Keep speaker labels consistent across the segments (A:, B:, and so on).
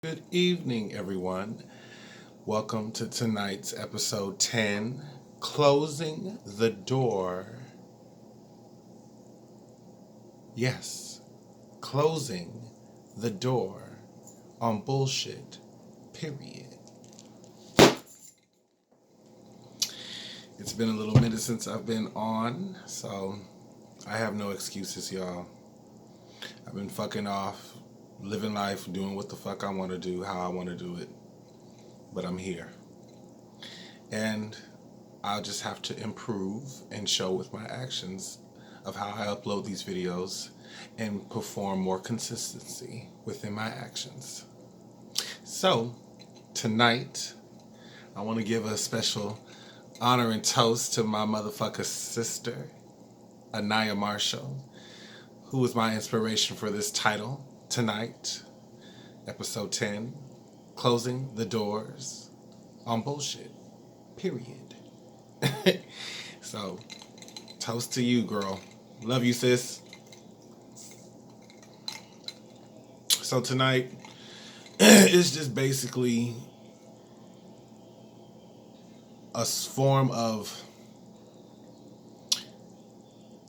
A: Good evening, everyone. Welcome to tonight's episode 10, Closing the Door. Yes, closing the door on bullshit, period. It's been a little minute since I've been on, so I have no excuses, y'all. I've been fucking off, living life, doing what the fuck I want to do, how I want to do it, but I'm here. And I'll just have to improve and show with my actions of how I upload these videos and perform more consistency within my actions. So, tonight, I want to give a special honor and toast to my motherfucker sister, Anaya Marshall, who was my inspiration for this title tonight, episode 10, Closing the Doors on Bullshit, period. So, toast to you, girl. Love you, sis. So tonight, it's just basically a form of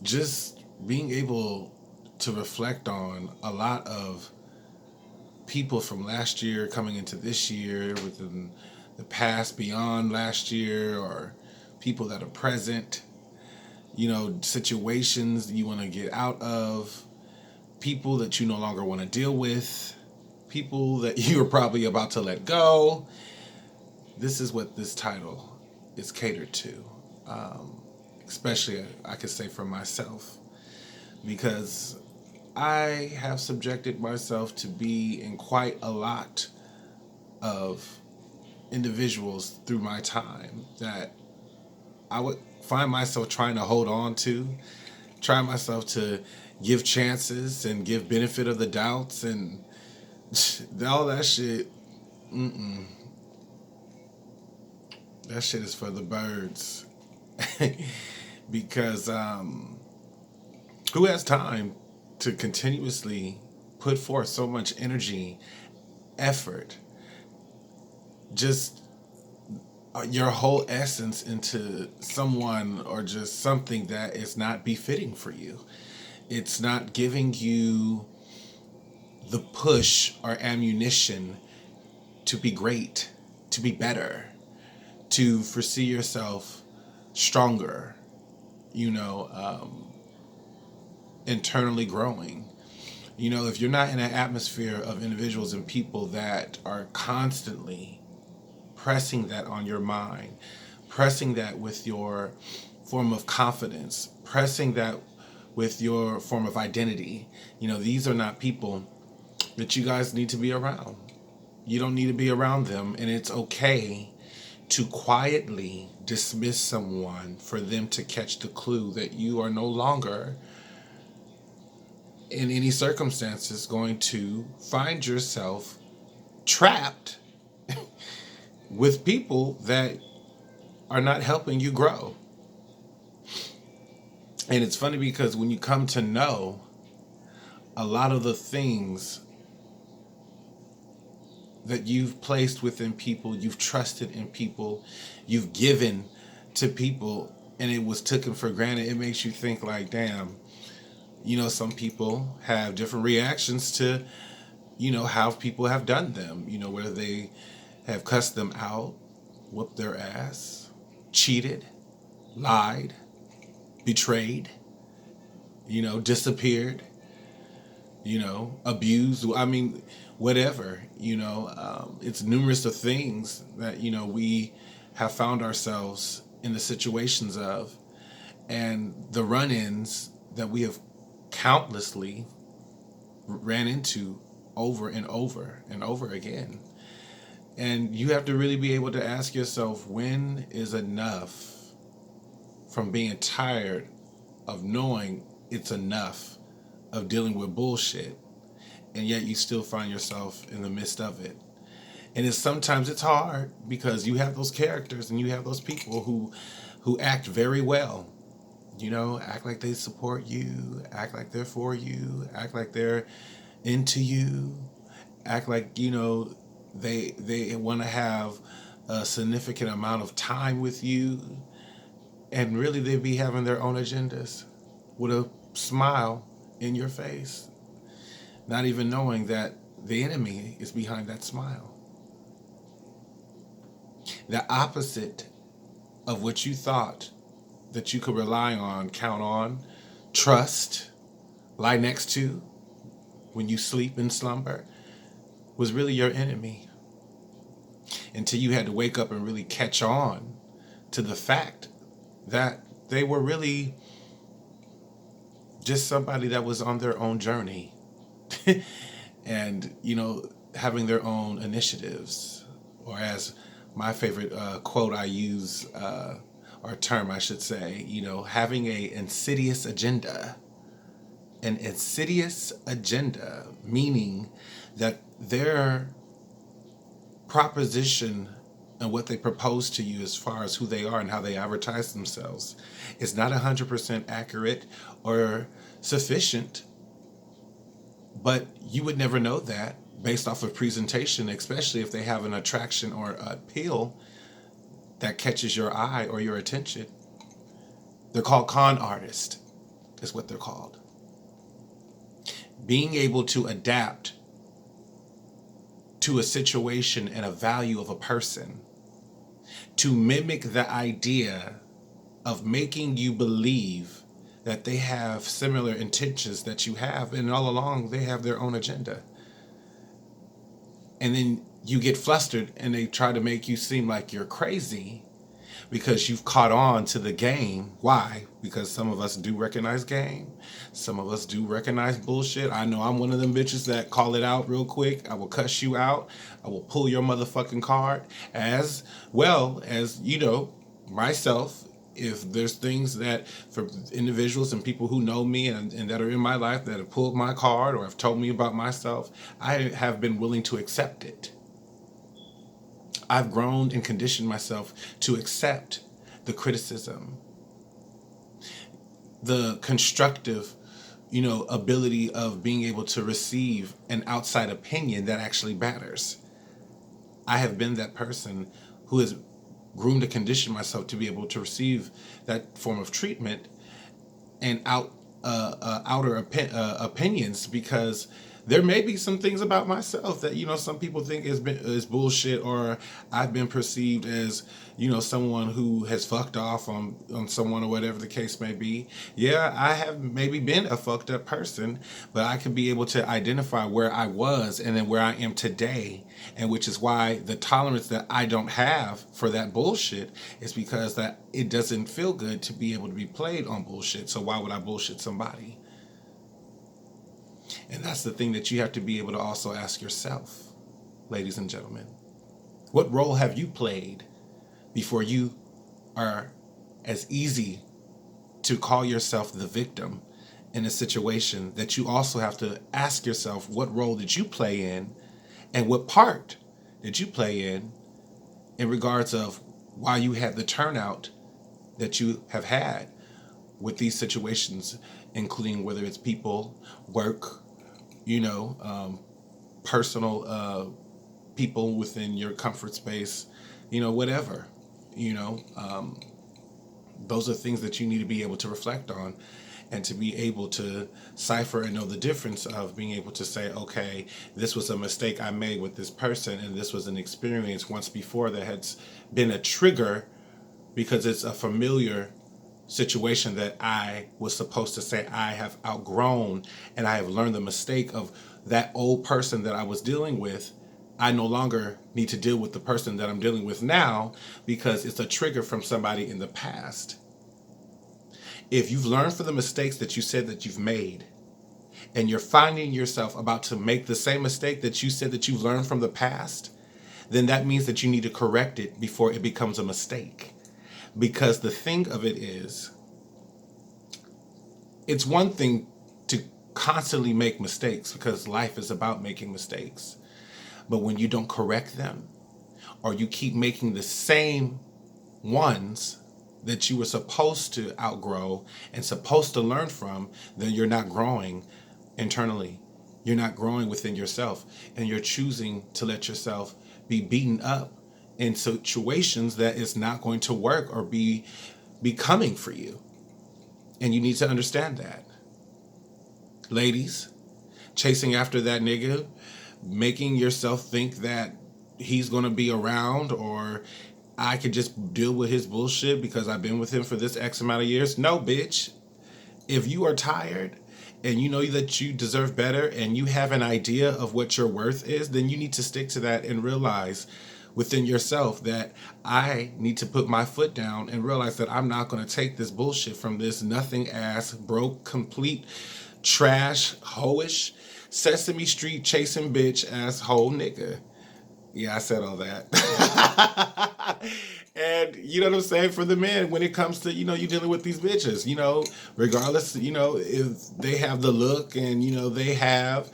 A: just being able to reflect on a lot of people from last year coming into this year, within the past, beyond last year, or people that are present, situations you want to get out of, people that you no longer want to deal with, people that you're probably about to let go. This is what this title is catered to. Especially, I could say for myself, because I have subjected myself to be in quite a lot of individuals through my time that I would find myself trying to hold on to, try myself to give chances and give benefit of the doubts and all that shit. That shit is for the birds. Because who has time to continuously put forth so much energy, effort, just your whole essence into someone or just something that is not befitting for you? It's not giving you the push or ammunition to be great, to be better, to foresee yourself stronger, internally growing. If you're not in an atmosphere of individuals and people that are constantly pressing that on your mind, pressing that with your form of confidence, pressing that with your form of identity, these are not people that you guys need to be around. You don't need to be around them, and it's okay to quietly dismiss someone for them to catch the clue that you are no longer in any circumstances going to find yourself trapped with people that are not helping you grow. And it's funny because when you come to know a lot of the things that you've placed within people, you've trusted in people, you've given to people, and it was taken for granted, it makes you think like, damn, some people have different reactions to, how people have done them, whether they have cussed them out, whooped their ass, cheated, lied, betrayed, disappeared, abused. I mean, whatever, it's numerous of things that, we have found ourselves in the situations of, and the run-ins that we have countlessly ran into over and over and over again. And you have to really be able to ask yourself, when is enough, from being tired of knowing it's enough of dealing with bullshit, and yet you still find yourself in the midst of it. And sometimes it's hard because you have those characters and you have those people who act very well. Act like they support you, act like they're for you, act like they're into you, act like, They want to have a significant amount of time with you, and really they be having their own agendas with a smile in your face, not even knowing that the enemy is behind that smile. The opposite of what you thought that you could rely on, count on, trust, lie next to when you sleep and slumber was really your enemy, until you had to wake up and really catch on to the fact that they were really just somebody that was on their own journey and, having their own initiatives. Or as my favorite quote I use, or term I should say, having a insidious agenda. An insidious agenda, meaning that their proposition and what they propose to you as far as who they are and how they advertise themselves is not 100% accurate or sufficient, but you would never know that based off of presentation, especially if they have an attraction or appeal that catches your eye or your attention. They're called con artists, is what they're called. Being able to adapt to a situation and a value of a person, to mimic the idea of making you believe that they have similar intentions that you have, and all along they have their own agenda. And then you get flustered and they try to make you seem like you're crazy because you've caught on to the game. Why? Because some of us do recognize game. Some of us do recognize bullshit. I know I'm one of them bitches that call it out real quick. I will cuss you out. I will pull your motherfucking card, as well as, myself. If there's things that, for individuals and people who know me and that are in my life that have pulled my card or have told me about myself, I have been willing to accept it. I've grown and conditioned myself to accept the criticism, the constructive, ability of being able to receive an outside opinion that actually matters. I have been that person who has groomed to condition myself to be able to receive that form of treatment and outer opinions, because there may be some things about myself that some people think is bullshit, or I've been perceived as someone who has fucked off on someone or whatever the case may be. Yeah, I have maybe been a fucked up person, but I can be able to identify where I was and then where I am today, and which is why the tolerance that I don't have for that bullshit is because that it doesn't feel good to be able to be played on bullshit. So why would I bullshit somebody? And that's the thing that you have to be able to also ask yourself, ladies and gentlemen. What role have you played before you are as easy to call yourself the victim in a situation that you also have to ask yourself, what role did you play in, and what part did you play in regards of why you had the turnout that you have had with these situations, including whether it's people, work, personal people within your comfort space, whatever. Those are things that you need to be able to reflect on, and to be able to cipher and know the difference of being able to say, okay, this was a mistake I made with this person, and this was an experience once before that has been a trigger because it's a familiar situation that I was supposed to say I have outgrown, and I have learned the mistake of that old person that I was dealing with. I no longer need to deal with the person that I'm dealing with now because it's a trigger from somebody in the past. If you've learned from the mistakes that you said that you've made, and you're finding yourself about to make the same mistake that you said that you've learned from the past, then that means that you need to correct it before it becomes a mistake. Because the thing of it is, it's one thing to constantly make mistakes, because life is about making mistakes. But when you don't correct them, or you keep making the same ones that you were supposed to outgrow and supposed to learn from, then you're not growing internally You're not growing within yourself, and you're choosing to let yourself be beaten up in situations that is not going to work or be becoming for you. And you need to understand that. Ladies, chasing after that nigga, making yourself think that he's going to be around, or I could just deal with his bullshit because I've been with him for this X amount of years. No, bitch. If you are tired and you know that you deserve better and you have an idea of what your worth is, then you need to stick to that and realize within yourself that I need to put my foot down and realize that I'm not going to take this bullshit from this nothing ass, broke, complete, trash, hoish, Sesame Street chasing bitch ass hoe nigga. Yeah, I said all that. And you know what I'm saying? For the men, when it comes to, you dealing with these bitches, regardless, if they have the look and, they have,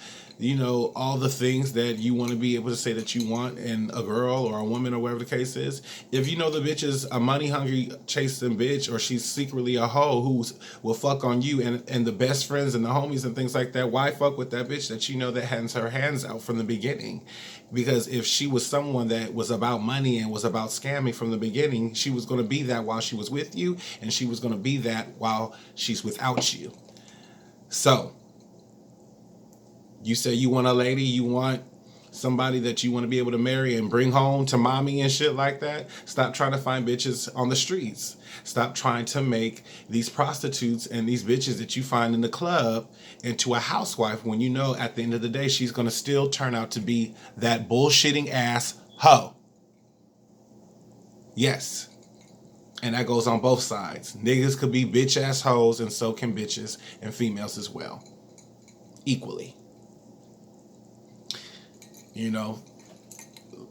A: all the things that you want to be able to say that you want in a girl or a woman or whatever the case is. If you know the bitch is a money hungry chasing bitch, or she's secretly a hoe who will fuck on you and the best friends and the homies and things like that, why fuck with that bitch that that has her hands out from the beginning? Because if she was someone that was about money and was about scamming from the beginning, she was going to be that while she was with you, and she was going to be that while she's without you. So, you say you want a lady, you want somebody that you want to be able to marry and bring home to mommy and shit like that. Stop trying to find bitches on the streets. Stop trying to make these prostitutes and these bitches that you find in the club into a housewife when you know at the end of the day she's going to still turn out to be that bullshitting ass hoe. Yes. And that goes on both sides. Niggas could be bitch ass hoes, and so can bitches and females as well. Equally.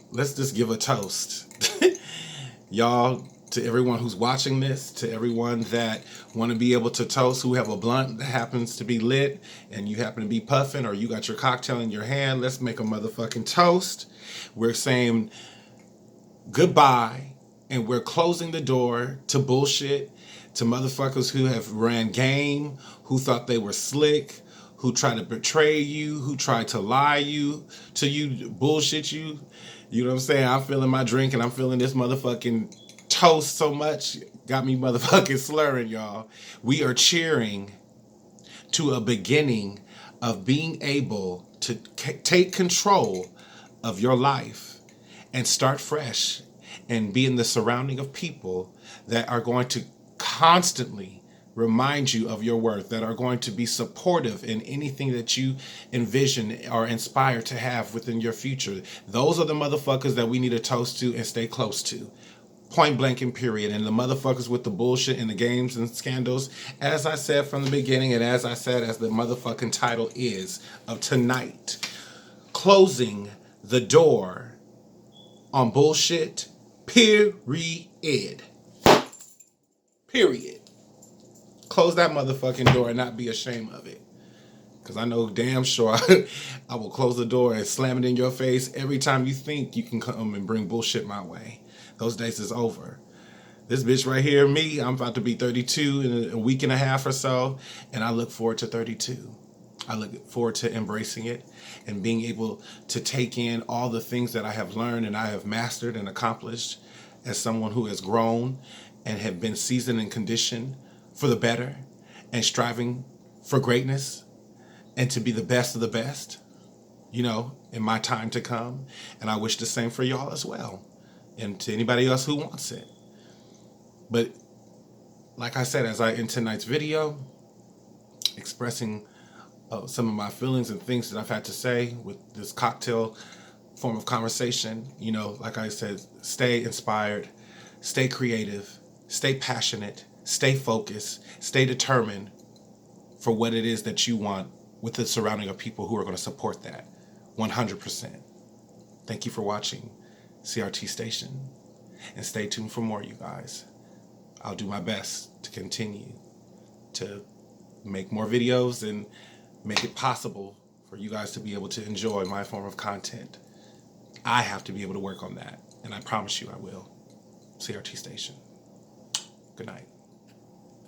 A: Let's just give a toast. Y'all, to everyone who's watching this, to everyone that want to be able to toast, who have a blunt that happens to be lit and you happen to be puffing, or you got your cocktail in your hand, let's make a motherfucking toast. We're saying goodbye, and we're closing the door to bullshit, to motherfuckers who have ran game, who thought they were slick, who tried to betray you, who tried to lie to you, bullshit you. You know what I'm saying? I'm feeling my drink and I'm feeling this motherfucking toast so much. Got me motherfucking slurring, y'all. We are cheering to a beginning of being able to take control of your life and start fresh and be in the surrounding of people that are going to constantly remind you of your worth, that are going to be supportive in anything that you envision or inspire to have within your future. Those are the motherfuckers that we need to toast to and stay close to. Point blank and period. And the motherfuckers with the bullshit and the games and scandals, as I said from the beginning, and as I said as the motherfucking title is of tonight, closing the door on bullshit, period. Period. Close that motherfucking door and not be ashamed of it. Because I know damn sure I will close the door and slam it in your face every time you think you can come and bring bullshit my way. Those days is over. This bitch right here, me, I'm about to be 32 in a week and a half or so, and I look forward to 32. I look forward to embracing it and being able to take in all the things that I have learned and I have mastered and accomplished as someone who has grown and have been seasoned and conditioned for the better and striving for greatness and to be the best of the best, in my time to come. And I wish the same for y'all as well, and to anybody else who wants it. But like I said, as I end tonight's video, expressing some of my feelings and things that I've had to say with this cocktail form of conversation, like I said, stay inspired, stay creative, stay passionate, stay focused, stay determined for what it is that you want with the surrounding of people who are going to support that 100%. Thank you for watching CRT Station, and stay tuned for more, you guys. I'll do my best to continue to make more videos and make it possible for you guys to be able to enjoy my form of content. I have to be able to work on that, and I promise you I will. CRT Station. Good night.